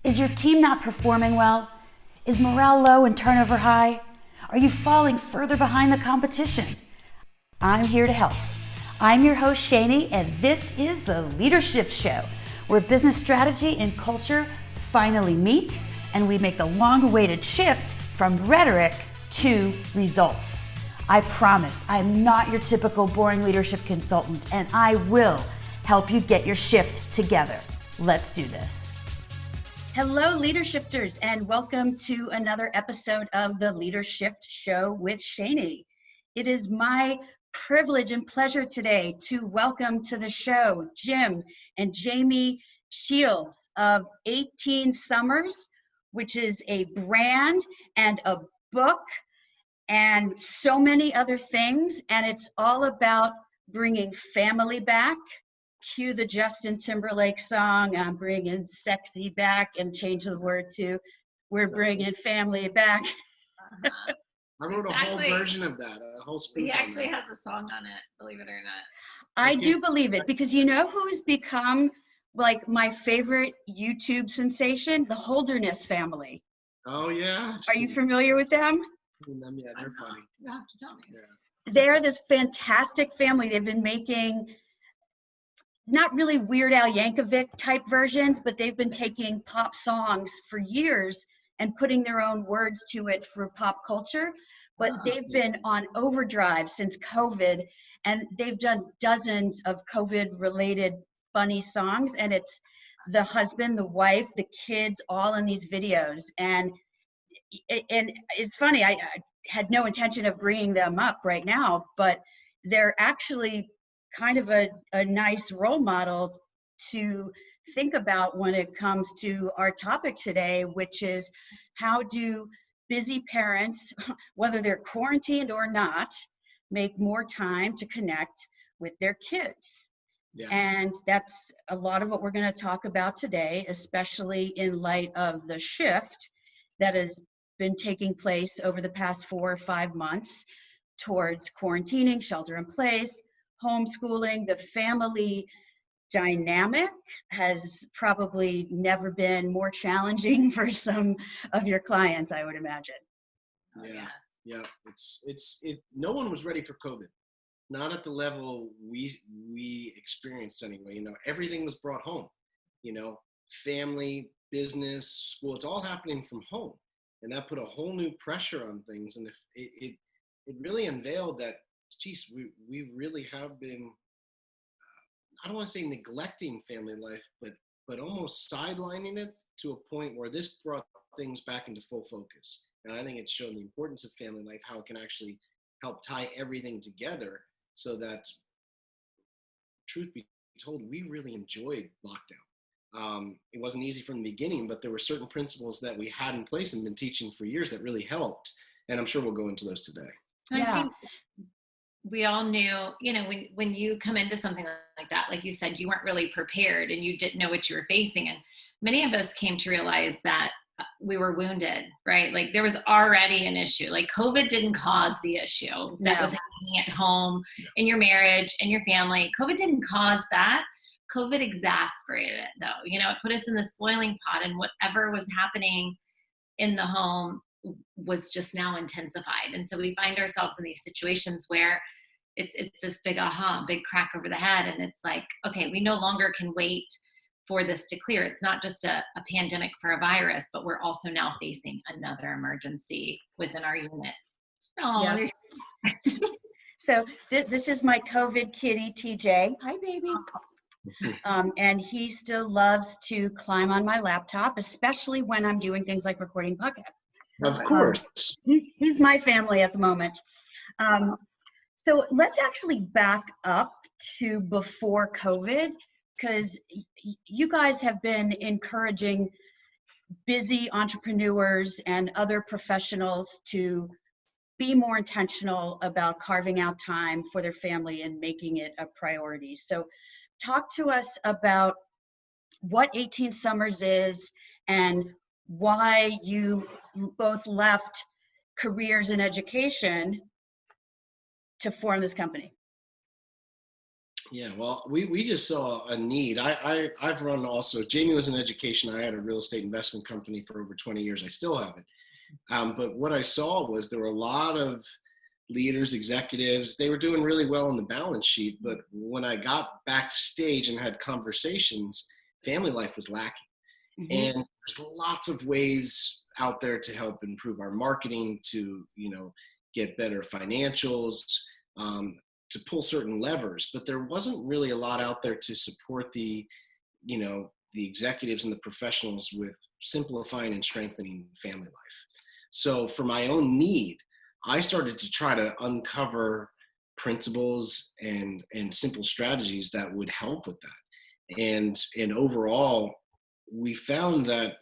Is your team not performing well? Is morale low and turnover high? Are you falling further behind the competition? I'm here to help. I'm your host, Shani, and this is the LeaderShift Show, where business strategy and culture finally meet, and we make the long-awaited shift from rhetoric to results. I promise I'm not your typical boring leadership consultant, and I will help you get your shift together. Let's do this. Hello, LeaderShifters, and welcome to another episode of the LeaderShift Show with Shani. It is my privilege and pleasure today to welcome to the show Jim and Jamie Sheils of 18 Summers, which is a brand and a book and so many other things. And it's all about bringing family back. Cue the Justin Timberlake song, I'm bringing sexy back, and change the word to we're bringing family back. I wrote a whole version of that, a whole spoof. He actually has a song on it, believe it or not. I do believe it, because you know who's become like my favorite YouTube sensation? The Holderness family. Oh yeah. Are you familiar with them? Them? Yeah, they're funny. You have to tell me. Yeah. They're this fantastic family. They've been making not really Weird Al Yankovic type versions, but they've been taking pop songs for years and putting their own words to it for pop culture. But they've been on overdrive since COVID, and they've done dozens of COVID-related funny songs, and it's the husband, the wife, the kids, all in these videos. And it's funny, I had no intention of bringing them up right now, but they're actually kind of a nice role model to think about when it comes to our topic today, which is how do busy parents, whether they're quarantined or not, make more time to connect with their kids. Yeah. And that's a lot of what we're going to talk about today, especially in light of the shift that has been taking place over the past 4 or 5 months towards quarantining, shelter in place, homeschooling. The family dynamic has probably never been more challenging for some of your clients, I would imagine. Yeah. No one was ready for COVID. Not at the level we experienced anyway. You know, everything was brought home. You know, family, business, school, it's all happening from home. And that put a whole new pressure on things. And it really unveiled that, geez, we really have been, I don't want to say neglecting family life, but almost sidelining it to a point where this brought things back into full focus. And I think it showed the importance of family life, how it can actually help tie everything together, so that, truth be told, we really enjoyed lockdown. It wasn't easy from the beginning, but there were certain principles that we had in place and been teaching for years that really helped. And I'm sure we'll go into those today. Yeah. I think we all knew, you know, when you come into something like that, like you said, you weren't really prepared and you didn't know what you were facing. And many of us came to realize that we were wounded, right? Like there was already an issue. Like COVID didn't cause the issue that was happening at home, in your marriage, in your family. COVID didn't cause that. COVID exacerbated it though. You know, it put us in this boiling pot, and whatever was happening in the home was just now intensified. And so we find ourselves in these situations where it's this big big crack over the head. And it's like, okay, we no longer can wait for this to clear. It's not just a pandemic for a virus, but we're also now facing another emergency within our unit. Yeah. So this is my COVID kitty, TJ. Hi, baby. And he still loves to climb on my laptop, especially when I'm doing things like recording podcasts. Of course. He's my family at the moment. So let's actually back up to before COVID, because you guys have been encouraging busy entrepreneurs and other professionals to be more intentional about carving out time for their family and making it a priority. So talk to us about what 18 Summers is and why you both left careers in education to form this company. Yeah, well, we just saw a need. I've run also, Jamie was in education. I had a real estate investment company for over 20 years. I still have it. But what I saw was there were a lot of leaders, executives, they were doing really well on the balance sheet. But when I got backstage and had conversations, family life was lacking. Mm-hmm. And there's lots of ways out there to help improve our marketing, to, get better financials, to pull certain levers, but there wasn't really a lot out there to support the executives and the professionals with simplifying and strengthening family life. So for my own need, I started to try to uncover principles and simple strategies that would help with that. And overall, we found that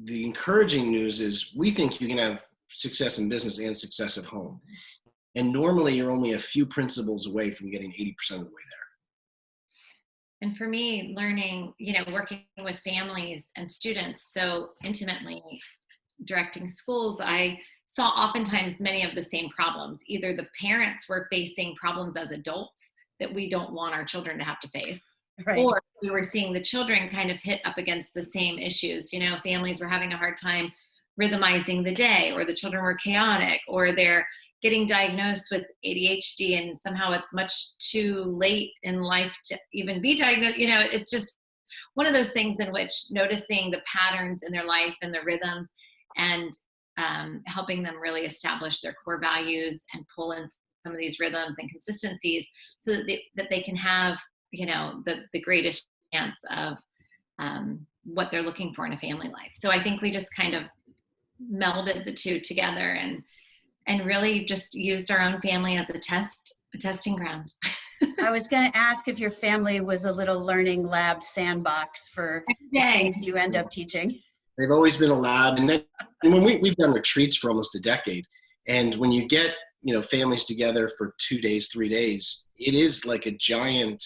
the encouraging news is we think you can have success in business and success at home. And normally you're only a few principles away from getting 80% of the way there. And for me, learning, working with families and students so intimately, directing schools, I saw oftentimes many of the same problems. Either the parents were facing problems as adults that we don't want our children to have to face, Right. or we were seeing the children kind of hit up against the same issues. Families were having a hard time rhythmizing the day, or the children were chaotic, or they're getting diagnosed with ADHD and somehow it's much too late in life to even be diagnosed. It's just one of those things in which noticing the patterns in their life and the rhythms, and helping them really establish their core values and pull in some of these rhythms and consistencies so that they can have, the greatest chance of what they're looking for in a family life. So I think we just kind of melded the two together and really just used our own family as a testing ground. I was going to ask if your family was a little learning lab sandbox for the things you end up teaching. They've always been a lab. And then when we've done retreats for almost a decade, and when you get, families together for 2 days, 3 days, it is like a giant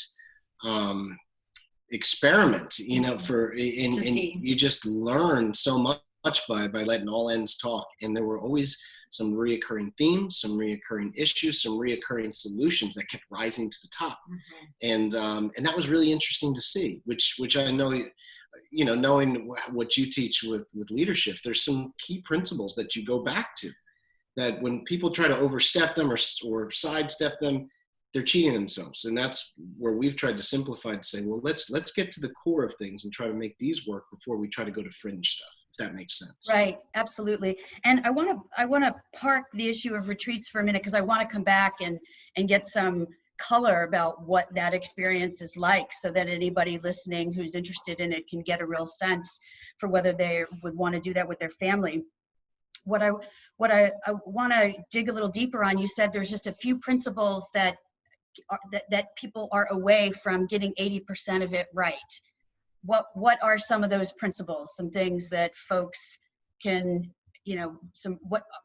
experiment, and you just learn so much by letting all ends talk. And there were always some reoccurring themes, some reoccurring issues, some reoccurring solutions that kept rising to the top. Mm-hmm. And that was really interesting to see, which I know, knowing what you teach with LeaderShift, there's some key principles that you go back to, that when people try to overstep them or sidestep them, they're cheating themselves. And that's where we've tried to simplify to say, well, let's get to the core of things and try to make these work before we try to go to fringe stuff, if that makes sense. Right. Absolutely. And I want to park the issue of retreats for a minute, because I want to come back and get some color about what that experience is like, so that anybody listening who's interested in it can get a real sense for whether they would want to do that with their family. What I want to dig a little deeper on, you said there's just a few principles that people are away from getting 80% of it right. What are some of those principles? Some things that folks can,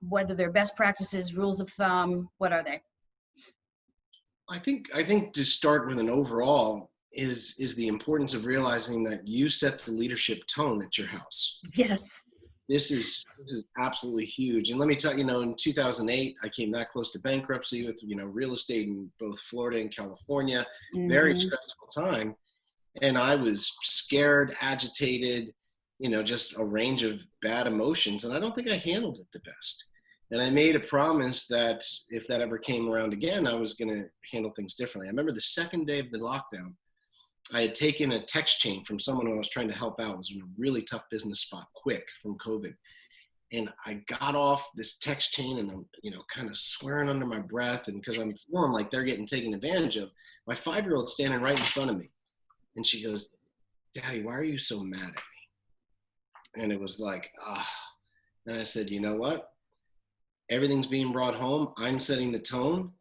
whether they're best practices, rules of thumb, what are they? I think to start with an overall is the importance of realizing that you set the leadership tone at your house. Yes. This is absolutely huge. And let me tell you, in 2008, I came that close to bankruptcy with, real estate in both Florida and California, mm-hmm. Very stressful time. And I was scared, agitated, just a range of bad emotions. And I don't think I handled it the best. And I made a promise that if that ever came around again, I was going to handle things differently. I remember the second day of the lockdown, I had taken a text chain from someone who I was trying to help out. It was in a really tough business spot, quick, from COVID. And I got off this text chain and I'm, kind of swearing under my breath. And because I'm feeling like they're getting taken advantage of, my 5-year-old standing right in front of me. And she goes, "Daddy, why are you so mad at me?" And it was like, And I said, you know what? Everything's being brought home. I'm setting the tone.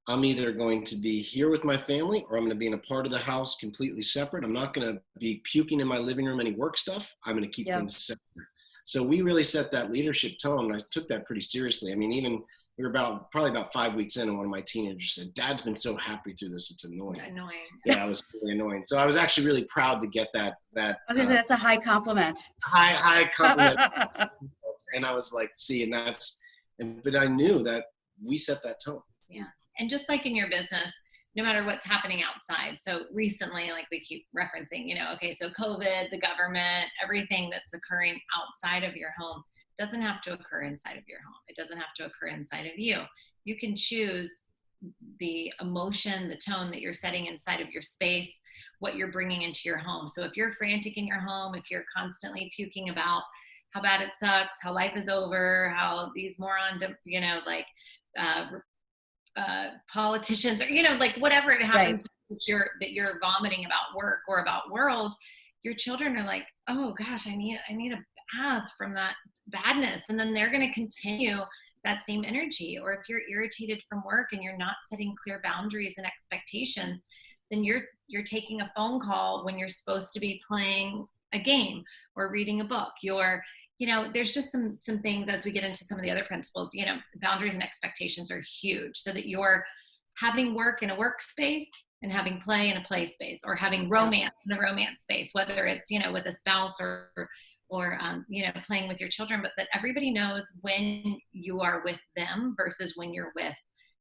I'm either going to be here with my family or I'm going to be in a part of the house completely separate. I'm not going to be puking in my living room any work stuff. I'm going to keep things separate. So we really set that leadership tone. I took that pretty seriously. I mean, even we were probably about 5 weeks in, and one of my teenagers said, "Dad's been so happy through this. It's annoying." Yeah, it was really annoying. So I was actually really proud to get that. I was gonna say, that's a high compliment. High compliment. And I was like, see, but I knew that we set that tone. Yeah. And just like in your business, no matter what's happening outside. So recently, like we keep referencing, okay, so COVID, the government, everything that's occurring outside of your home doesn't have to occur inside of your home. It doesn't have to occur inside of you. You can choose the emotion, the tone that you're setting inside of your space, what you're bringing into your home. So if you're frantic in your home, if you're constantly puking about how bad it sucks, how life is over, how these morons, politicians, or like whatever it happens that you're vomiting about work or about world, your children are like, oh gosh, I need a bath from that badness, and then they're going to continue that same energy. Or if you're irritated from work and you're not setting clear boundaries and expectations, then you're taking a phone call when you're supposed to be playing a game or reading a book. There's just some things as we get into some of the other principles, boundaries and expectations are huge, so that you're having work in a workspace and having play in a play space, or having romance in a romance space, whether it's, with a spouse or playing with your children, but that everybody knows when you are with them versus when you're with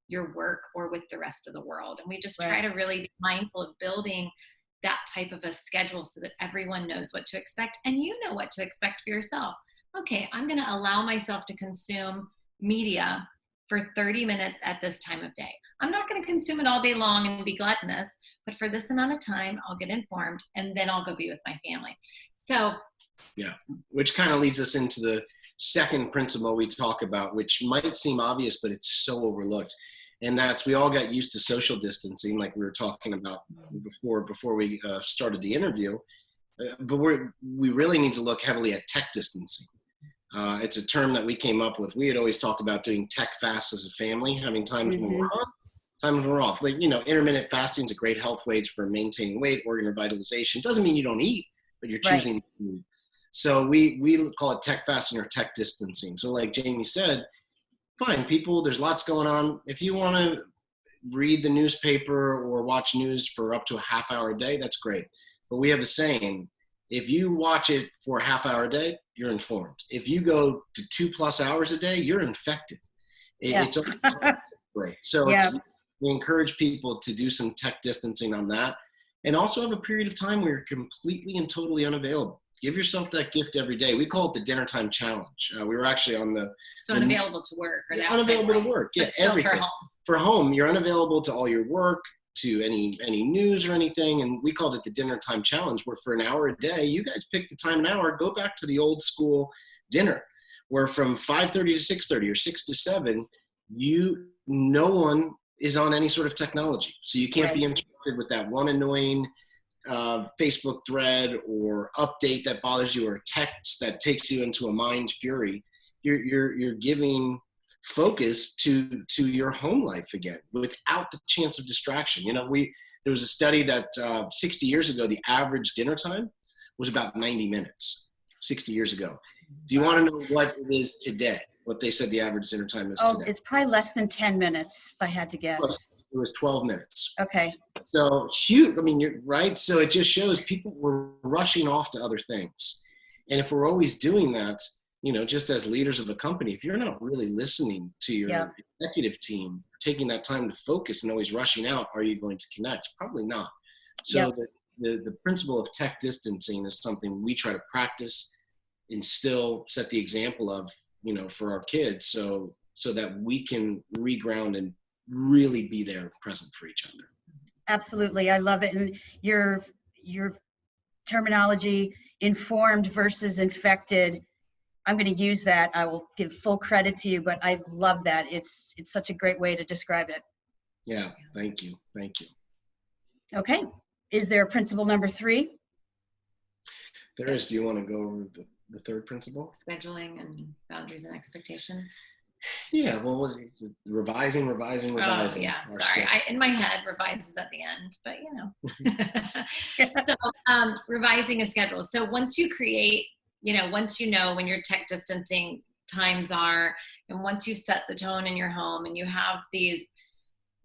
your work or with the rest of the world. And we just try to really be mindful of building that type of a schedule so that everyone knows what to expect, and you know what to expect for yourself. Okay, I'm going to allow myself to consume media for 30 minutes at this time of day. I'm not going to consume it all day long and be gluttonous, but for this amount of time, I'll get informed, and then I'll go be with my family. So, yeah, which kind of leads us into the second principle we talk about, which might seem obvious, but it's so overlooked. And that's, we all got used to social distancing, like we were talking about before we started the interview. But we really need to look heavily at tech distancing. It's a term that we came up with. We had always talked about doing tech fasts as a family, having times when we're on, times when we're off. Like, intermittent fasting is a great health wage for maintaining weight, organ revitalization. Doesn't mean you don't eat, but you're choosing to eat. So we call it tech fasting or tech distancing. So like Jamie said, fine, people, there's lots going on. If you want to read the newspaper or watch news for up to a half hour a day, that's great. But we have a saying, if you watch it for a half hour a day, you're informed. If you go to 2+ hours a day, you're infected. It's great. So we encourage people to do some tech distancing on that, and also have a period of time where you're completely and totally unavailable. Give yourself that gift every day. We call it the dinner time challenge. We were actually on the... So unavailable to work. Or unavailable to work. Yeah, everything. For home, you're unavailable to all your work, to any news or anything. And we called it the dinner time challenge, where for an hour a day, you guys pick the time, an hour, go back to the old school dinner, where from 5:30 to 6:30 or 6 to 7, no one is on any sort of technology. So you can't be interrupted with that one annoying Facebook thread or update that bothers you, or text that takes you into a mind fury. You're giving focus to your home life again without the chance of distraction. There was a study that 60 years ago, the average dinner time was about 90 minutes. 60 years ago. Do you want to know what it is today? What they said the average dinner time is today? It's probably less than 10 minutes, if I had to guess. It was 12 minutes. Okay. So huge. I mean, you're right. So it just shows people were rushing off to other things. And if we're always doing that, just as leaders of a company, if you're not really listening to your executive team, taking that time to focus and always rushing out, are you going to connect? Probably not. So the principle of tech distancing is something we try to practice, instill, set the example of, for our kids, so that we can reground and really be there present for each other. Absolutely. I love it. And your terminology, informed versus infected, I'm going to use that. I will give full credit to you, but I love that. It's such a great way to describe it. Yeah. Thank you. Thank you. Okay. Is there principle number 3? There is. Do you want to go over the third principle? Scheduling and boundaries and expectations. Yeah. Well, revising. Oh, yeah. Sorry. In my head, revise is at the end, but So revising a schedule. So once you create, once you know when your tech distancing times are, and once you set the tone in your home and you have these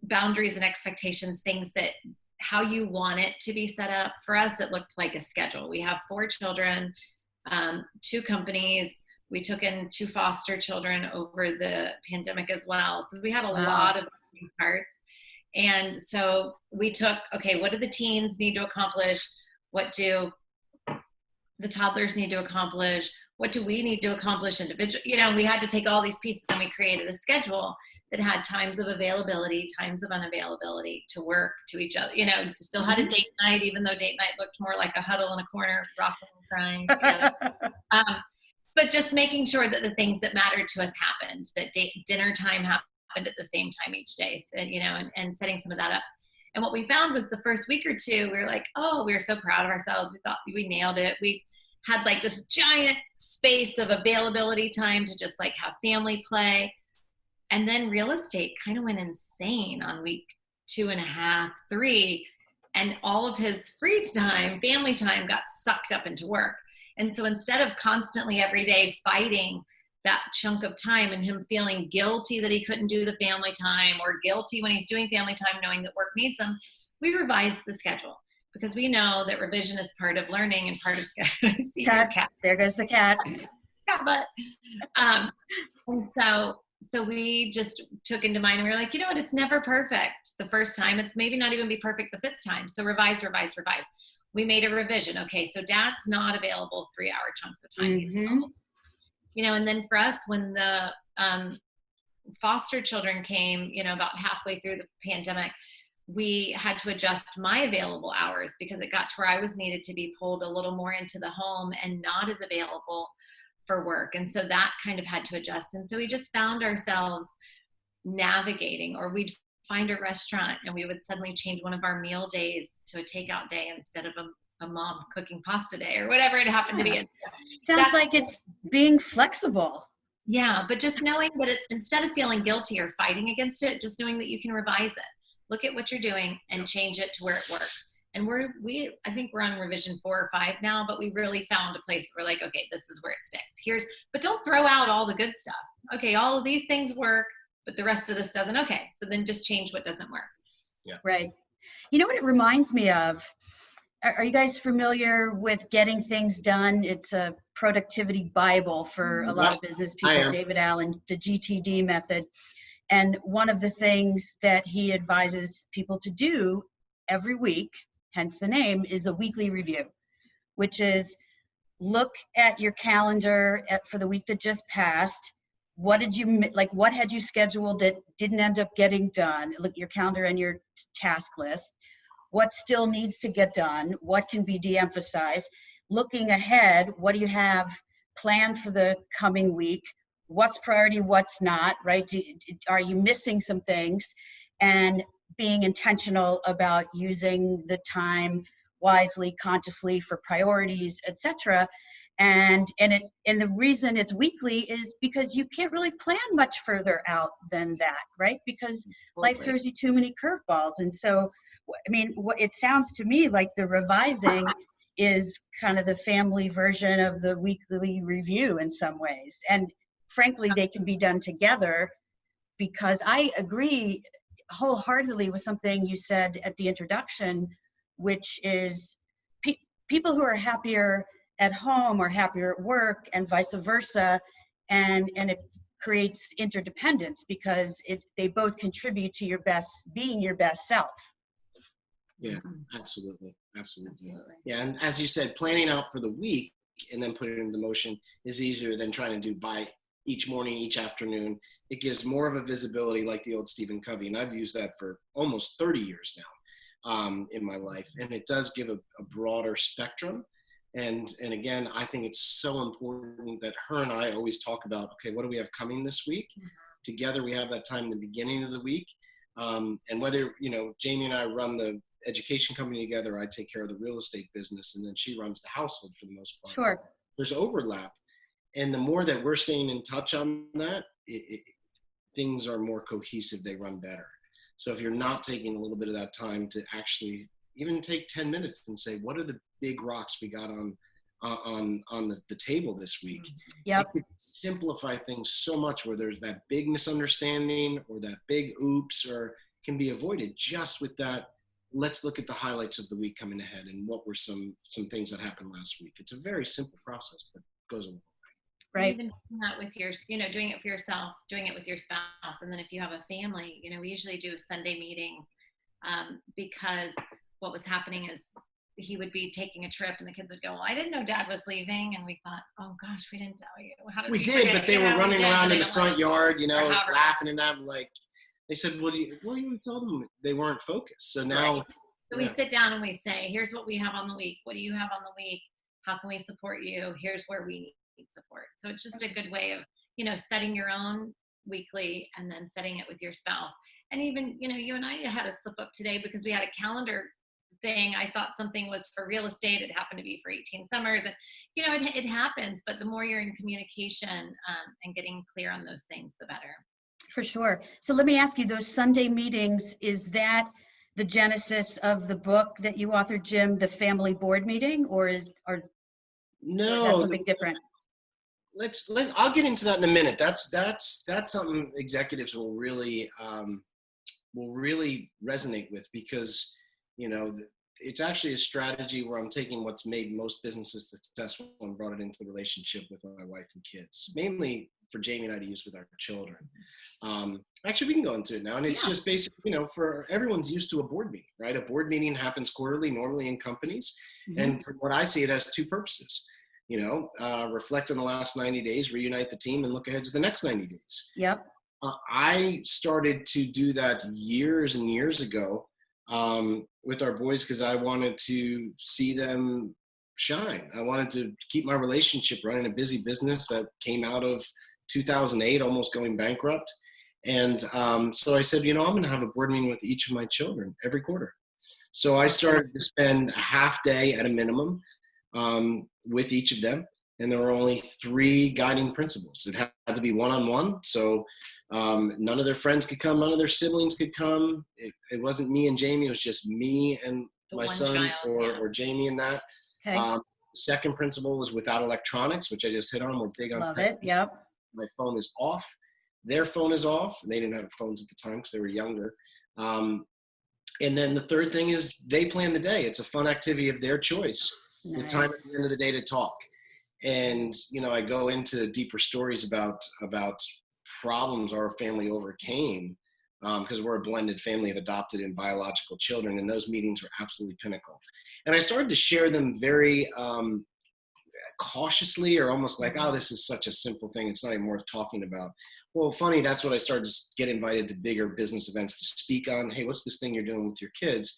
boundaries and expectations, things that how you want it to be set up. For us, it looked like a schedule. We have 4 children, 2 companies. We took in 2 foster children over the pandemic as well. So we had a lot of moving parts. And so we took, okay, what do the teens need to accomplish? What do the toddlers need to accomplish? What do we need to accomplish individually? You know, we had to take all these pieces and we created a schedule that had times of availability, times of unavailability to work, to each other, you know, still had a date night, even though date night looked more like a huddle in a corner, rocking and crying together. But just making sure that the things that mattered to us happened, that dinner time happened at the same time each day, you know, and setting some of that up. And what we found was the first week or two, we were like, oh, we were so proud of ourselves. We thought we nailed it. We had like this giant space of availability time to just like have family play. And then real estate kind of went insane on week 2.5, 3. And all of his free time, family time got sucked up into work. And so instead of constantly every day fighting that chunk of time and him feeling guilty that he couldn't do the family time or guilty when he's doing family time, knowing that work needs him, we revised the schedule because we know that revision is part of learning and part of scheduling. Cat. There goes the cat. Yeah, but, and so we just took into mind and we were like, you know what, it's never perfect the first time. It's maybe not even be perfect the 5th time. So revise. We made a revision. Okay, so dad's not available 3-hour chunks of time. He's available. You know, and then for us, when the foster children came, you know, about halfway through the pandemic, we had to adjust my available hours because it got to where I was needed to be pulled a little more into the home and not as available for work. And so that kind of had to adjust. And so we just found ourselves navigating, or we'd find a restaurant and we would suddenly change one of our meal days to a takeout day instead of a mom cooking pasta day or whatever it happened to be. Sounds like it's being flexible. Yeah, but just knowing that it's, instead of feeling guilty or fighting against it, just knowing that you can revise it, look at what you're doing and change it to where it works. And I think we're on revision 4 or 5 now, but we really found a place where we're like, okay, this is where it sticks. But don't throw out all the good stuff. Okay, all of these things work, but the rest of this doesn't. Okay, so then just change what doesn't work. Yeah. Right. You know what it reminds me of? Are you guys familiar with Getting Things Done? It's a productivity Bible for a lot of business people, David Allen, the GTD method. And one of the things that he advises people to do every week, hence the name, is a weekly review, which is look at your calendar for the week that just passed. What had you scheduled that didn't end up getting done? Look at your calendar and your task list. What still needs to get done? What can be de-emphasized? Looking ahead, what do you have planned for the coming week? What's priority, what's not, right? Are you missing some things? And being intentional about using the time wisely, consciously for priorities, etc. And the reason it's weekly is because you can't really plan much further out than that, right? Because life throws you too many curveballs. And so, I mean, it sounds to me like the revising is kind of the family version of the weekly review in some ways. And frankly, they can be done together, because I agree wholeheartedly with something you said at the introduction, which is people who are happier at home are happier at work and vice versa. And it creates interdependence because they both contribute to being your best self. Yeah, absolutely. Yeah, and as you said, planning out for the week and then putting it into motion is easier than trying to do by each morning, each afternoon. It gives more of a visibility, like the old Stephen Covey, and I've used that for almost 30 years now in my life, and it does give a broader spectrum. And again, I think it's so important that her and I always talk about, okay, what do we have coming this week? Together, we have that time in the beginning of the week. And whether, Jamie and I run the education company together, I take care of the real estate business, and then she runs the household for the most part. Sure. There's overlap. And the more that we're staying in touch on that, things are more cohesive, they run better. So if you're not taking a little bit of that time to actually even take 10 minutes and say, what are the big rocks we got on the table this week? Yep. It could simplify things so much, where there's that big misunderstanding or that big oops, or can be avoided just with that. Let's look at the highlights of the week coming ahead and what were some things that happened last week. It's a very simple process, but it goes a long way. Right. Even doing that with doing it for yourself, doing it with your spouse. And then if you have a family, we usually do Sunday meetings because what was happening is he would be taking a trip and the kids would go, well, I didn't know Dad was leaving. And we thought, oh gosh, we didn't tell you. How did we did, forget? but they You were know, running around in the front yard, however. laughing and that. Like, they said, what do you tell them? They weren't focused. So now. Right. So we sit down and we say, here's what we have on the week. What do you have on the week? How can we support you? Here's where we need support. So it's just a good way of, setting your own weekly and then setting it with your spouse. And even, you and I had a slip up today because we had a calendar thing. I thought something was for real estate. It happened to be for 18 summers. And, it happens. But the more you're in communication and getting clear on those things, the better. For sure. So let me ask you, those Sunday meetings, is that the genesis of the book that you authored, Jim, the family board meeting, or no, that's something different? I'll get into that in a minute. That's something executives will really resonate with, because it's actually a strategy where I'm taking what's made most businesses successful and brought it into the relationship with my wife and kids, mainly for Jamie and I to use with our children. Actually, we can go into it now. And it's just basically, for everyone's used to a board meeting, right? A board meeting happens quarterly, normally in companies. Mm-hmm. And from what I see, it has two purposes. Reflect on the last 90 days, reunite the team, and look ahead to the next 90 days. Yep. I started to do that years and years ago with our boys, because I wanted to see them shine. I wanted to keep my relationship running, a busy business that came out of 2008, almost going bankrupt. And so I said, I'm going to have a board meeting with each of my children every quarter. So I started to spend a half day at a minimum with each of them. And there were only 3 guiding principles. It had to be one-on-one. So none of their friends could come. None of their siblings could come. It wasn't me and Jamie. It was just me and my son or Jamie and that. Okay. Second principle was without electronics, which I just hit on. We're big on. Love it. Yep. My phone is off. Their phone is off. They didn't have phones at the time because they were younger. And then the third thing is they plan the day. It's a fun activity of their choice. Nice. With time at the end of the day to talk. And, I go into deeper stories about problems our family overcame, because we're a blended family of adopted and biological children. And those meetings were absolutely pinnacle. And I started to share them very cautiously, or almost like, oh, this is such a simple thing. It's not even worth talking about. Well, funny, that's what I started to get invited to bigger business events to speak on. Hey, what's this thing you're doing with your kids?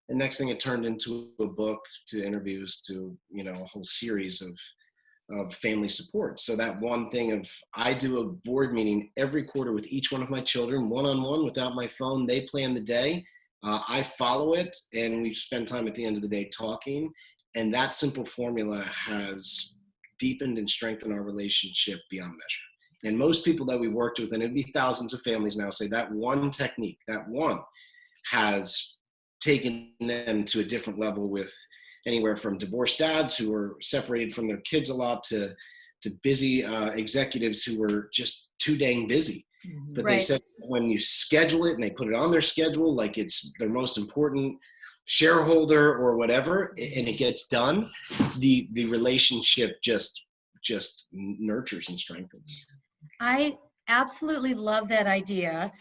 And next thing, it turned into a book, to interviews, to, a whole series of family support. So that one thing of, I do a board meeting every quarter with each one of my children, one-on-one, without my phone. They plan the day. I follow it, and we spend time at the end of the day talking. And that simple formula has deepened and strengthened our relationship beyond measure. And most people that we've worked with, and it'd be thousands of families now, say that one technique, that one has taken them to a different level, with anywhere from divorced dads who are separated from their kids a lot to busy executives who were just too dang busy. But Right. They said when you schedule it and they put it on their schedule, like it's their most important shareholder or whatever, and it gets done, the relationship just nurtures and strengthens. I absolutely love that idea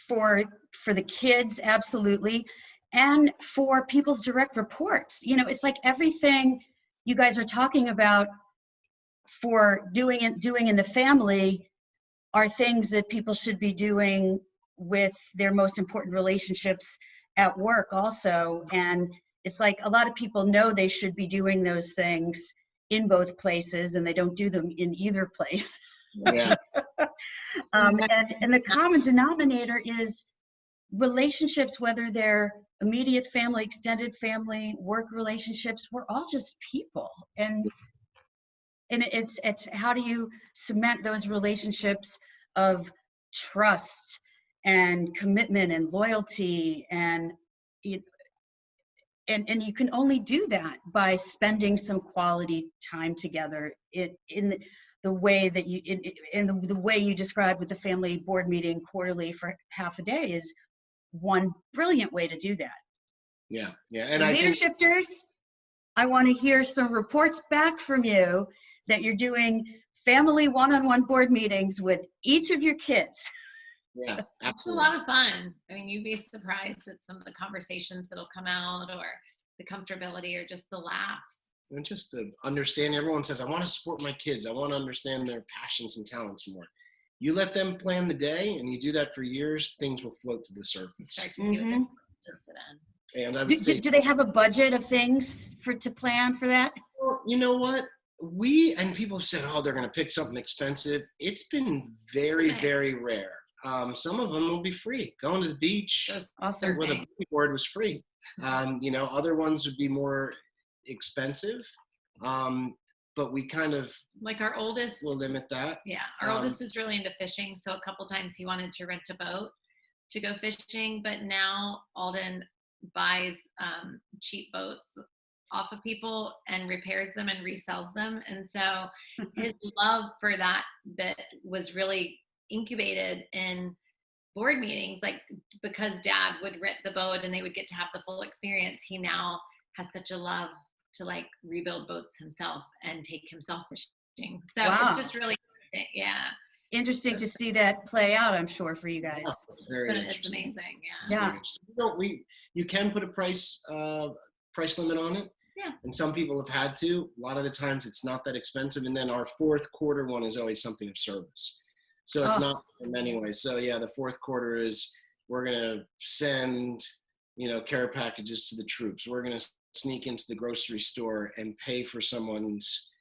for the kids, absolutely. And for people's direct reports. It's like everything you guys are talking about for doing in the family are things that people should be doing with their most important relationships at work also. And it's like a lot of people know they should be doing those things in both places, and they don't do them in either place. Yeah. And the common denominator is relationships, whether they're immediate family, extended family, work relationships. We're all just people, and it's how do you cement those relationships of trust and commitment and loyalty, and you can only do that by spending some quality time together in the way that the way you described with the family board meeting quarterly for half a day is one brilliant way to do that. Yeah. And LeaderShifters, I want to hear some reports back from you that you're doing family one-on-one board meetings with each of your kids. Yeah, It's a absolutely. lot of fun. I mean, you'd be surprised at some of the conversations that'll come out, or the comfortability, or just the laughs. And just the understanding. Everyone says, I want to support my kids. I want to understand their passions and talents more. You let them plan the day and you do that for years, things will float to the You surface. start to see what they're interested in. And I would Do, say, do they have a budget of things to plan for that? well, you know what? And people have said, oh, they're going to pick something expensive. It's been very, Nice. very rare. Some of them will be free. Going to the beach Those Awesome. where the board was free. Other ones would be more expensive. But we kind of like our oldest, will limit that. yeah, our oldest is really into fishing. So a couple times he wanted to rent a boat to go fishing, but now Alden buys cheap boats off of people and repairs them and resells them. And so his love for that bit was really incubated in board meetings, like because dad would rent the boat and they would get to have the full experience. He now has such a love to like rebuild boats himself and take himself fishing. So Wow. it's just really, yeah. Interesting to see that play out, I'm sure, for you guys. Very But it's interesting. amazing, yeah. It's Yeah. very interesting. You can put a price limit on it. Yeah. And some people have had to. A lot of the times it's not that expensive. And then our fourth quarter one is always something of service. So it's not in many ways. So yeah, the fourth quarter is we're going to send, care packages to the troops. We're going to sneak into the grocery store and pay for someone's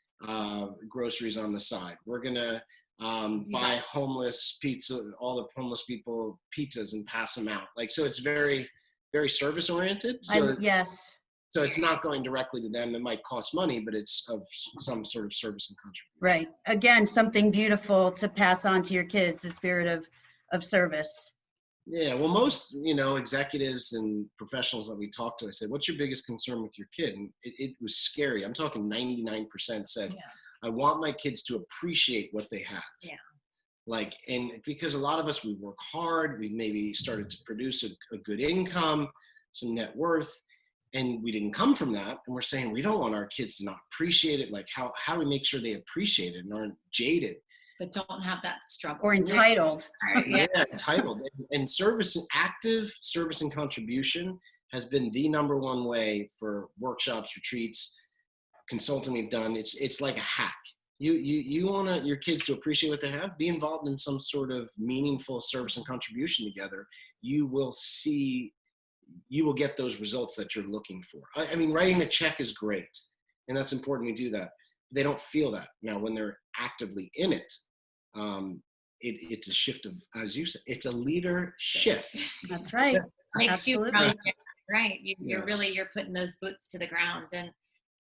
groceries on the side. We're going to buy homeless pizza, all the homeless people pizzas and pass them out. So it's very, very service oriented. Yes. So it's not going directly to them. It might cost money, but it's of some sort of service and contribution. Right. Again, something beautiful to pass on to your kids, the spirit of service. Yeah. Well, most, executives and professionals that we talk to, I said, what's your biggest concern with your kid? And it was scary. I'm talking 99% said, I want my kids to appreciate what they have. Yeah. And because a lot of us, we work hard, we maybe started to produce a good income, some net worth, and we didn't come from that. And we're saying, we don't want our kids to not appreciate it. How do we make sure they appreciate it and aren't jaded? But don't have that struggle. Or entitled. Yeah, entitled. And active service and contribution has been the number one way for workshops, retreats, consulting we've done. It's like a hack. You want your kids to appreciate what they have, be involved in some sort of meaningful service and contribution together. You will get those results that you're looking for. I mean, writing a check is great, and that's important. We do that. They don't feel that. Now, when they're actively in it, it's a shift of, as you said, it's a leader shift. That's right. Makes Absolutely. you proud, right? You're Yes. really, you're putting those boots to the ground. And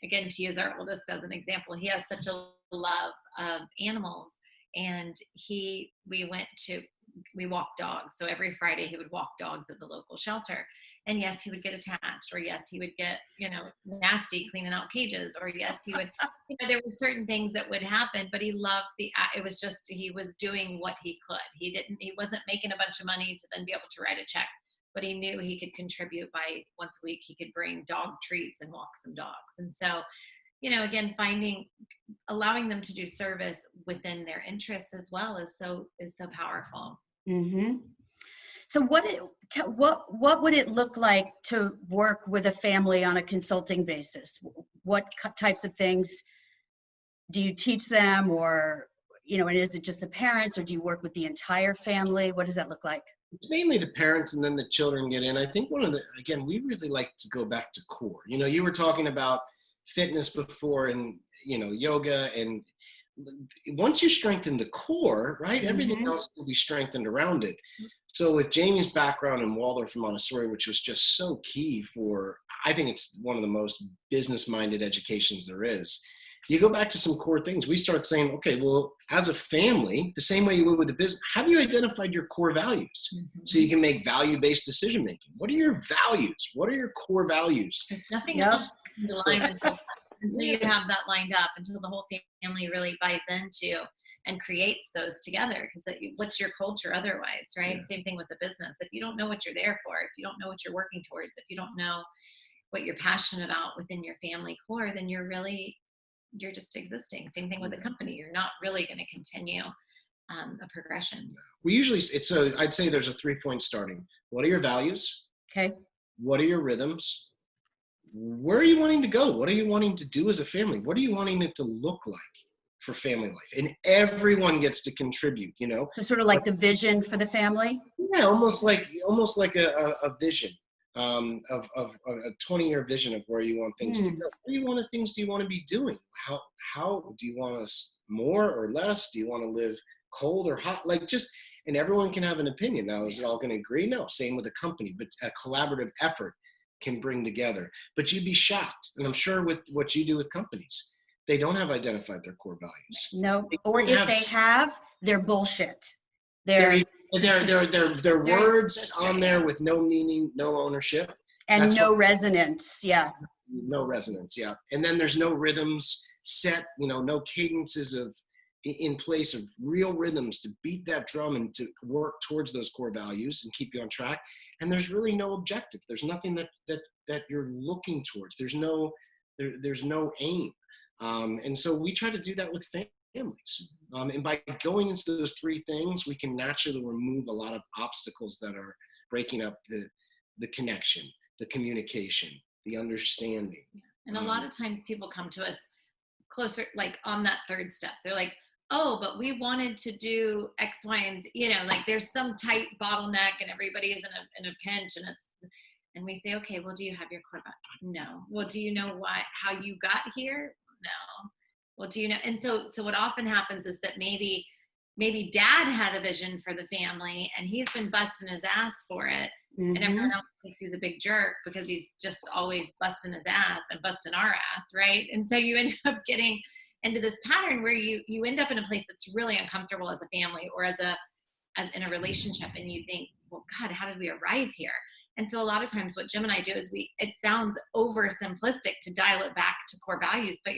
again, to use our oldest as an example, he has such a love of animals, and we walk dogs. So every Friday he would walk dogs at the local shelter. And yes, he would get attached, or yes, he would get, nasty cleaning out cages, or yes, he would, there were certain things that would happen, but he loved it was just, he was doing what he could. He wasn't making a bunch of money to then be able to write a check, but he knew he could contribute by once a week, he could bring dog treats and walk some dogs. And so, again, allowing them to do service within their interests as well is so powerful. Mm-hmm. So what would it look like to work with a family on a consulting basis? What types of things do you teach them, or, and is it just the parents, or do you work with the entire family? What does that look like? It's mainly the parents, and then the children get in. I think we really like to go back to core. You were talking about fitness before, and, yoga, and once you strengthen the core, right, everything else will be strengthened around it. So with Jamie's background in Waldorf and Montessori, which was just so key I think it's one of the most business-minded educations there is. You go back to some core things. We start saying, okay, well, as a family, the same way you would with the business, have you identified your core values? So you can make value-based decision-making? What are your values? What are your core values? There's nothing else in the line until you have that lined up, until the whole family really buys into and creates those together. Because what's your culture otherwise, right? Yeah. Same thing with the business. If you don't know what you're there for, if you don't know what you're working towards, if you don't know what you're passionate about within your family core, then you're just existing. Same thing with a company. You're not really going to continue a progression. We usually, I'd say there's a 3-point starting. What are your values? Okay. What are your rhythms? Where are you wanting to go? What are you wanting to do as a family? What are you wanting it to look like for family life? And everyone gets to contribute, So sort of like the vision for the family? Yeah, almost like a vision of a 20-year vision of where you want things to go. What things do you want to be doing? How do you want us more or less? Do you want to live cold or hot? And everyone can have an opinion. Now, is it all going to agree? No, same with a company, but a collaborative effort can bring together. But you'd be shocked, and I'm sure with what you do with companies, they don't have identified their core values. No, or if they have, they're bullshit. They're words on there with no meaning, no ownership. And no resonance, yeah. No resonance, yeah. And then there's no rhythms set, no cadences in place of real rhythms to beat that drum and to work towards those core values and keep you on track. And there's really no objective. There's nothing that you're looking towards. There's no aim. And so we try to do that with families. And by going into those 3 things, we can naturally remove a lot of obstacles that are breaking up the connection, the communication, the understanding. And a lot of times people come to us closer, like on that 3rd step. They're like, oh, but we wanted to do X, Y, and Z, there's some tight bottleneck and everybody is in a pinch and we say, okay, well, do you have your core value? No. Well, do you know how you got here? No. Well, do you know? And so what often happens is that maybe dad had a vision for the family and he's been busting his ass for it. And everyone else thinks he's a big jerk because he's just always busting his ass and busting our ass, right? And so you end up getting into this pattern where you end up in a place that's really uncomfortable as a family or as in a relationship, and you think, well, God, how did we arrive here? And so a lot of times what Jim and I do is it sounds oversimplistic to dial it back to core values, but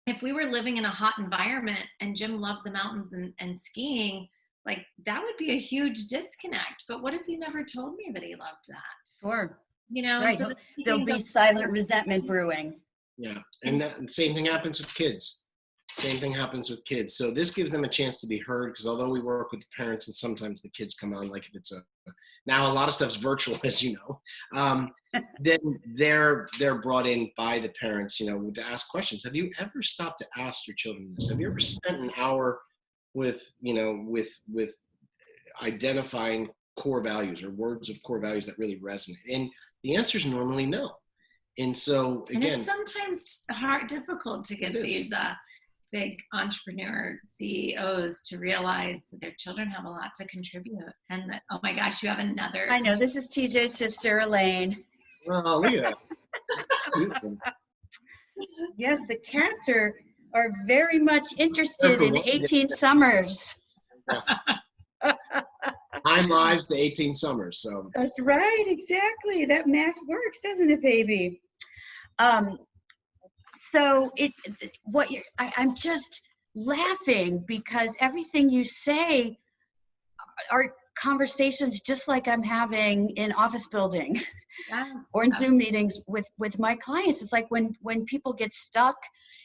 if we were living in a hot environment and Jim loved the mountains and skiing, like that would be a huge disconnect. But what if he never told me that he loved that? Sure. And Right. so there'll be silent resentment brewing. Yeah. And the same thing happens with kids. So this gives them a chance to be heard, because although we work with the parents and sometimes the kids come on, like if it's now a lot of stuff's virtual, as you know, then they're brought in by the parents, to ask questions. Have you ever stopped to ask your children this? Have you ever spent an hour with identifying core values or words of core values that really resonate? And the answer is normally no. And so again, and it's sometimes difficult to get these big entrepreneur CEOs to realize that their children have a lot to contribute, and that, oh my gosh, you have another. I know, this is TJ's sister, Elaine. Oh, look at that. Yes, the cats are very much interested in 18 summers. Time lives to 18 summers. So that's right, exactly. That math works, doesn't it, baby? So I'm just laughing because everything you say are conversations just like I'm having in office buildings or in Zoom meetings with my clients. It's like when people get stuck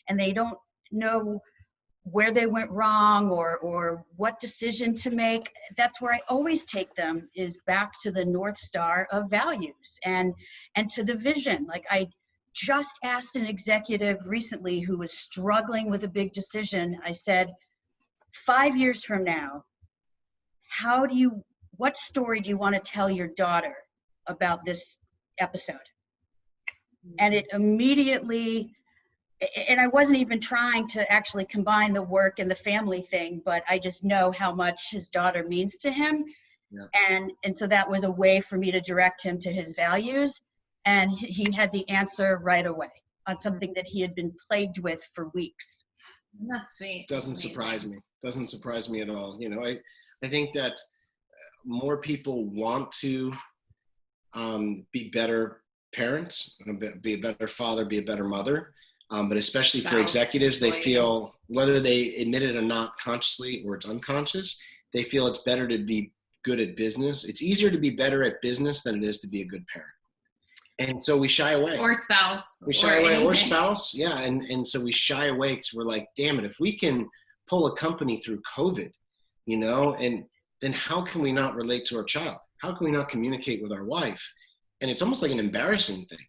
and they don't know where they went wrong or what decision to make, that's where I always take them, is back to the North Star of values and to the vision. Like I just asked an executive recently who was struggling with a big decision. I said, 5 years from now, what story do you want to tell your daughter about this episode? And it immediately, and I wasn't even trying to actually combine the work and the family thing, but I just know how much his daughter means to him. Yeah. And so that was a way for me to direct him to his values. And he had the answer right away on something that he had been plagued with for weeks. That's sweet. Doesn't surprise me at all. I think that more people want to be better parents, be a better father, be a better mother. But especially for executives, they feel, whether they admit it or not consciously or it's unconscious, they feel it's better to be good at business. It's easier to be better at business than it is to be a good parent. And so we shy away. Or spouse. We shy away, or spouse. Yeah. And so we shy away because we're like, damn it, if we can pull a company through COVID, you know, and then how can we not relate to our child? How can we not communicate with our wife? And it's almost like an embarrassing thing.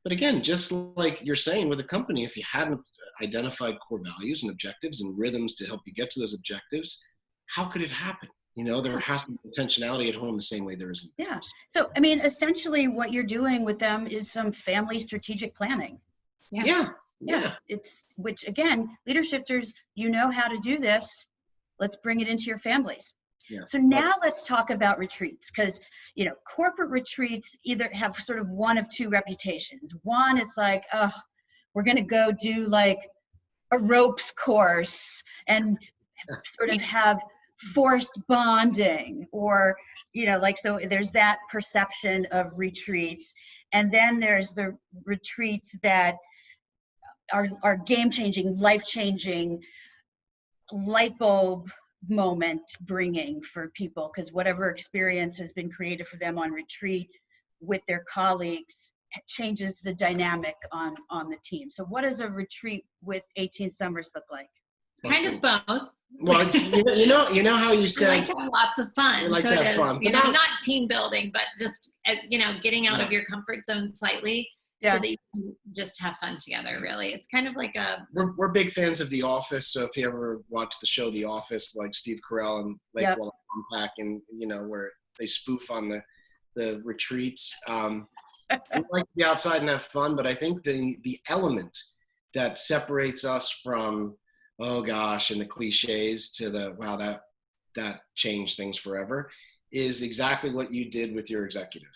But again, just like you're saying with a company, if you hadn't identified core values and objectives and rhythms to help you get to those objectives, how could it happen? You know, there has to be intentionality at home the same way there is in business. So, I mean, essentially what you're doing with them is some family strategic planning. Yeah. It's, which again, leadershifters, you know how to do this. Let's bring it into your families. Yeah. So now let's talk about retreats, because, you know, corporate retreats either have sort of one of two reputations. One, it's like, oh, we're going to go do like a ropes course and sort of have forced bonding, or, you know, like, so there's that perception of retreats. And then there's the retreats that are game-changing, life-changing, light bulb moment bringing for people, because whatever experience has been created for them on retreat with their colleagues changes the dynamic on the team. So what does a retreat with 18 Summers look like? It's kind of both. Well, you know how you said, We like to have lots of fun. We like so to it have is, fun. you know, not team building, but just, you know, getting out Yeah. of your comfort zone slightly so that you can just have fun together, really. It's kind of like a... we're big fans of The Office. So if you ever watch the show The Office, like Steve Carell and Lake Wallach Unpack, and, you know, where they spoof on the retreats. We like to be outside and have fun, but I think the element that separates us from, oh gosh, and the cliches to the, wow, that changed things forever, is exactly what you did with your executive.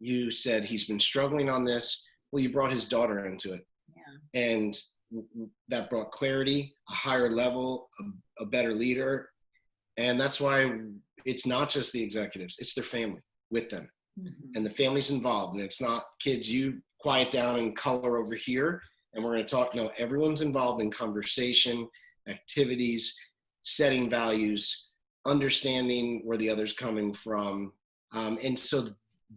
You said he's been struggling on this. Well, you brought his daughter into it. Yeah. And that brought clarity, a higher level, a better leader. And that's why it's not just the executives, it's their family with them. Mm-hmm. And the family's involved. And it's not, kids, you quiet down and color over here, and we're going to talk. No, everyone's involved in conversation, activities, setting values, understanding where the other's coming from. And so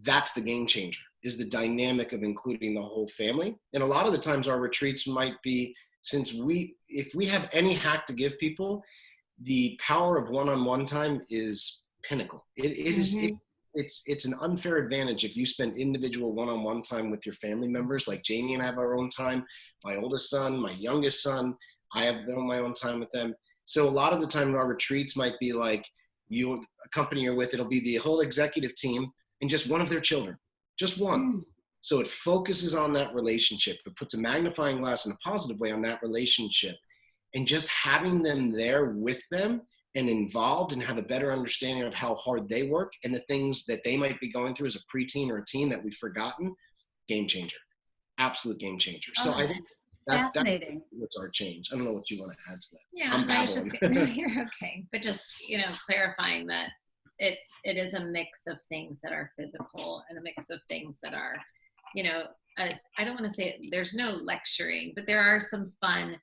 that's the game changer, is the dynamic of including the whole family. And a lot of the times our retreats might be, if we have any hack to give people, the power of one-on-one time is pinnacle. It's an unfair advantage if you spend individual one-on-one time with your family members. Like Jamie and I have our own time, my oldest son, my youngest son, I have my own time with them. So a lot of the time our retreats might be like, a company you're with, it'll be the whole executive team and just one of their children, just one. So it focuses on that relationship. It puts a magnifying glass in a positive way on that relationship, and just having them there with them and involved and have a better understanding of how hard they work and the things that they might be going through as a preteen or a teen that we've forgotten. Game changer, absolute game changer. So I think fascinating. That's our change. I don't know what you want to add to that. Yeah, I was just, no, you're okay. But just, you know, clarifying that it is a mix of things that are physical and a mix of things that are, you know, I don't want to say there's no lecturing, but there are some fun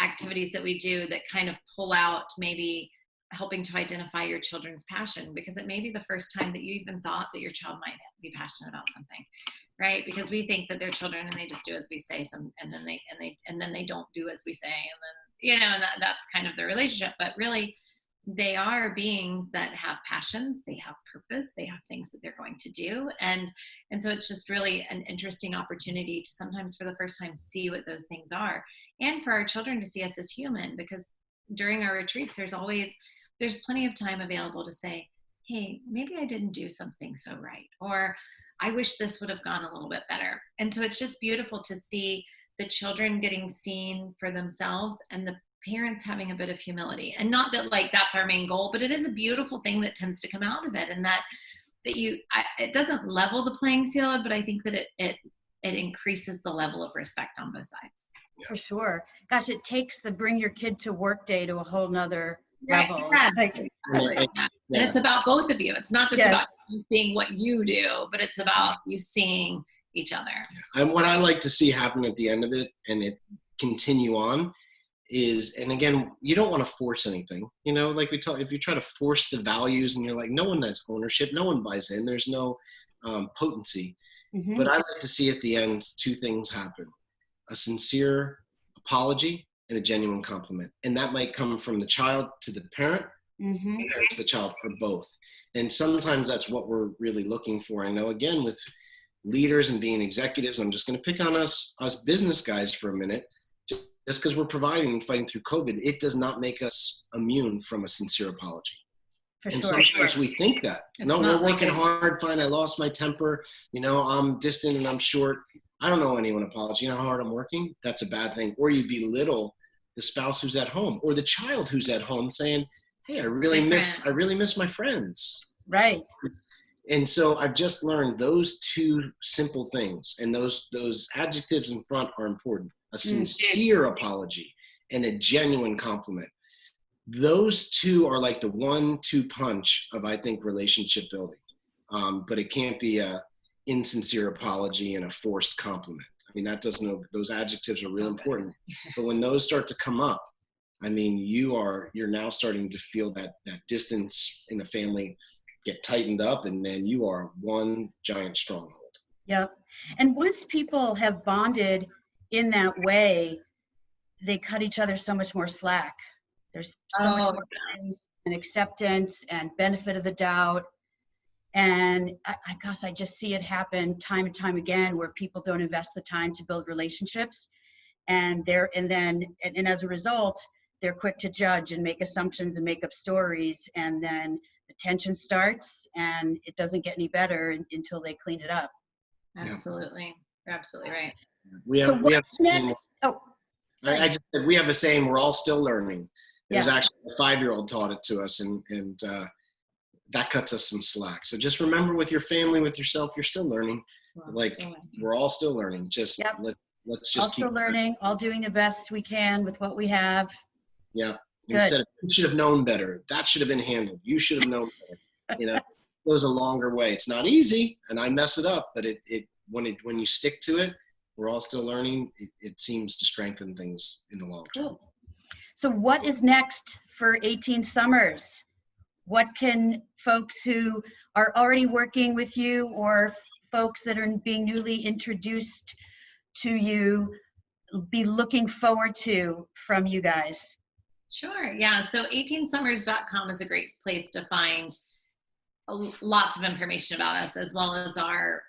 activities that we do that kind of pull out maybe helping to identify your children's passion, because it may be the first time that you even thought that your child might be passionate about something, right? Because we think that they're children and they just do as we say, and then they don't do as we say, and then, you know, and that's kind of the relationship. But really, they are beings that have passions, they have purpose, they have things that they're going to do. And so it's just really an interesting opportunity to sometimes for the first time see what those things are, and for our children to see us as human, because during our retreats, there's plenty of time available to say, hey, maybe I didn't do something so right, or I wish this would have gone a little bit better. And so it's just beautiful to see the children getting seen for themselves and the parents having a bit of humility. And not that like that's our main goal, but it is a beautiful thing that tends to come out of it. And that it doesn't level the playing field, but I think that it increases the level of respect on both sides. For sure. Gosh, it takes the bring your kid to work day to a whole nother level. Yeah. Like, And it's about both of you. It's not just about you seeing what you do, but it's about you seeing each other. And what I like to see happen at the end of it, and it continue on, is, and again, you don't want to force anything, you know, like we talk, if you try to force the values and you're like, no one has ownership, no one buys in, there's no potency. But I like to see at the end two things happen: a sincere apology and a genuine compliment. And that might come from the child to the parent, Mm-hmm. parent to the child, or both. And sometimes that's what we're really looking for. I know, again, with leaders and being executives, I'm just going to pick on us business guys for a minute. Just because we're providing and fighting through COVID, it does not make us immune from a sincere apology. For And sure. sometimes we think that, no, we're working hard, fine, I lost my temper, I'm distant and I'm short. I don't know anyone apology. You know how hard I'm working? That's a bad thing. Or you belittle the spouse who's at home or the child who's at home saying, hey, I really miss my friends. Right. And so I've just learned those two simple things, and those adjectives in front are important. A sincere apology and a genuine compliment. Those two are like the 1-2 punch of, I think, relationship building. But it can't be a insincere apology and a forced compliment. I mean, those adjectives are real important. But when those start to come up, I mean, you're now starting to feel that distance in the family get tightened up, and then you are one giant stronghold. Yep. And once people have bonded in that way, they cut each other so much more slack. There's so much more grace and acceptance and benefit of the doubt. And I guess I just see it happen time and time again where people don't invest the time to build relationships, and as a result, they're quick to judge and make assumptions and make up stories, and then the tension starts and it doesn't get any better until they clean it up. Absolutely. You're absolutely right. We have next? Oh, I just said we have a saying, we're all still learning. It was actually a 5-year-old taught it to us, and that cuts us some slack. So just remember, with your family, with yourself, you're still learning. We're all still learning. Just let's just keep learning, all doing the best we can with what we have. Yeah. Instead of, you should have known better. That should have been handled. You should have known better. It goes a longer way. It's not easy, and I mess it up, but when you stick to it, we're all still learning. It seems to strengthen things in the long term. Cool. So what is next for 18 Summers? What can folks who are already working with you, or folks that are being newly introduced to you, be looking forward to from you guys? Sure. Yeah. So 18summers.com is a great place to find lots of information about us, as well as our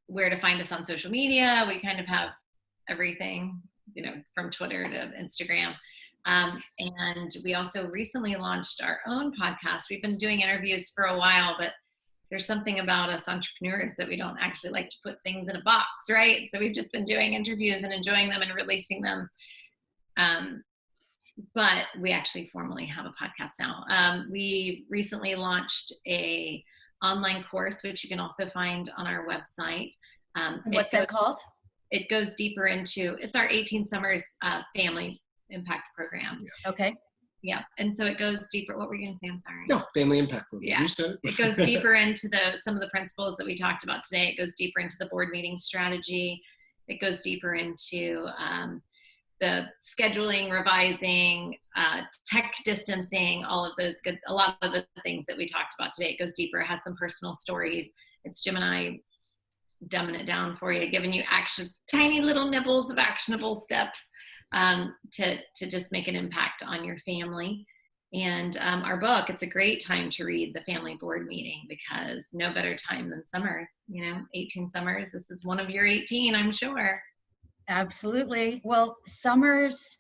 where to find us on social media. We kind of have everything, from Twitter to Instagram. And we also recently launched our own podcast. We've been doing interviews for a while, but there's something about us entrepreneurs that we don't actually like to put things in a box, right? So we've just been doing interviews and enjoying them and releasing them. But we actually formally have a podcast now. We recently launched a online course, which you can also find on our website. What's that called? It goes deeper into, it's our 18 Summers Family Impact Program. Yeah. Okay. Yeah. And so it goes deeper. What were you going to say? I'm sorry. No, Family Impact Program. Yeah. You said it. It goes deeper into some of the principles that we talked about today. It goes deeper into the board meeting strategy. It goes deeper into the scheduling, revising, tech distancing, all of those a lot of the things that we talked about today. It goes deeper. It has some personal stories. It's Jim and I dumbing it down for you, giving you tiny little nibbles of actionable steps to just make an impact on your family. And our book, it's a great time to read the family board meeting, because no better time than summer, 18 Summers. This is one of your 18, I'm sure. Absolutely. Well, summers,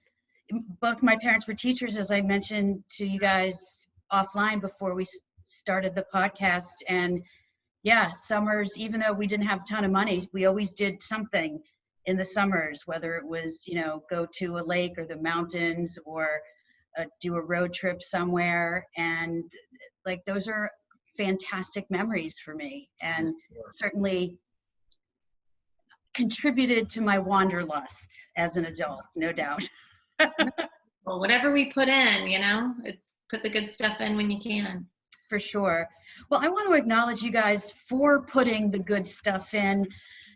both my parents were teachers, as I mentioned to you guys offline before we started the podcast. And yeah, summers, even though we didn't have a ton of money, we always did something in the summers, whether it was, go to a lake or the mountains, or do a road trip somewhere. And those are fantastic memories for me, and certainly contributed to my wanderlust as an adult, no doubt. Well, whatever we put in, it's put the good stuff in when you can. For sure. Well, I want to acknowledge you guys for putting the good stuff in,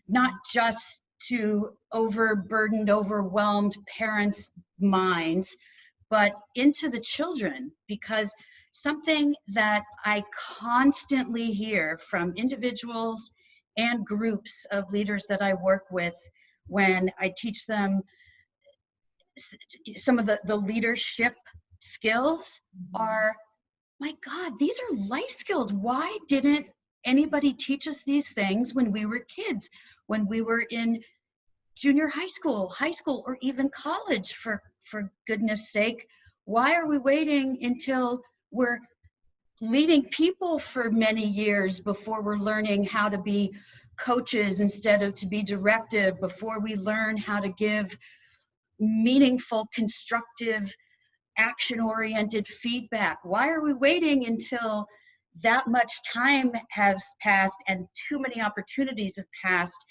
not just to overburdened, overwhelmed parents' minds, but into the children, because something that I constantly hear from individuals and groups of leaders that I work with when I teach them some of the leadership skills are, my God, these are life skills. Why didn't anybody teach us these things when we were kids, when we were in junior high school, or even college, for goodness sake? Why are we waiting until we're leading people for many years before we're learning how to be coaches instead of to be directive, before we learn how to give meaningful, constructive, action-oriented feedback? Why are we waiting until that much time has passed and too many opportunities have passed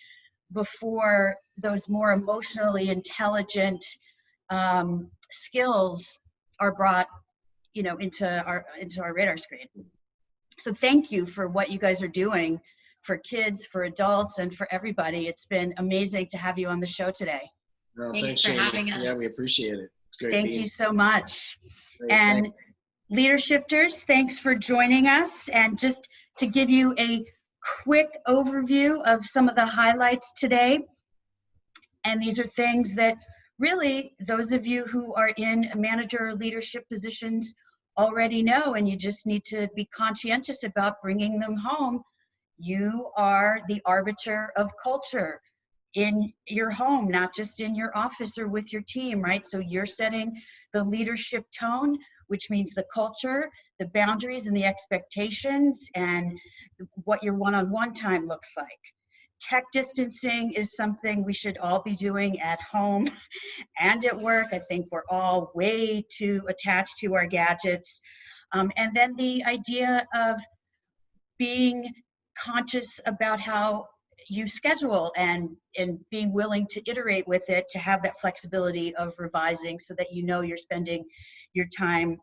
before those more emotionally intelligent skills are brought, into our radar screen? So thank you for what you guys are doing for kids, for adults, and for everybody. It's been amazing to have you on the show today. No, Thanks for Shani. having us. Yeah, we appreciate it. It's great. Thank you so much. Great, And LeaderShifters, thanks for joining us. And just to give you a quick overview of some of the highlights today, and these are things that really those of you who are in manager or leadership positions already know, and you just need to be conscientious about bringing them home. You are the arbiter of culture in your home, not just in your office or with your team, right? So you're setting the leadership tone, which means the culture, the boundaries and the expectations, and what your one-on-one time looks like. Tech distancing is something we should all be doing at home and at work. I think we're all way too attached to our gadgets. And then the idea of being conscious about how you schedule and being willing to iterate with it, to have that flexibility of revising so that you're spending your time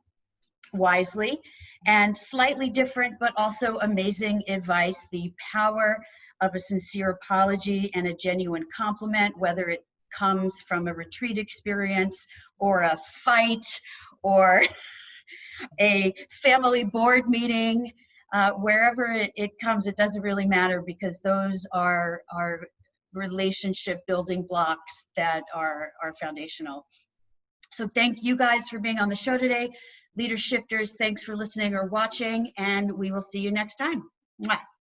wisely. And slightly different, but also amazing advice: the power of a sincere apology and a genuine compliment, whether it comes from a retreat experience or a fight or a family board meeting. Wherever it comes, it doesn't really matter, because those are relationship building blocks that are foundational. So thank you guys for being on the show today. LeaderShifters, thanks for listening or watching, and we will see you next time. Mwah.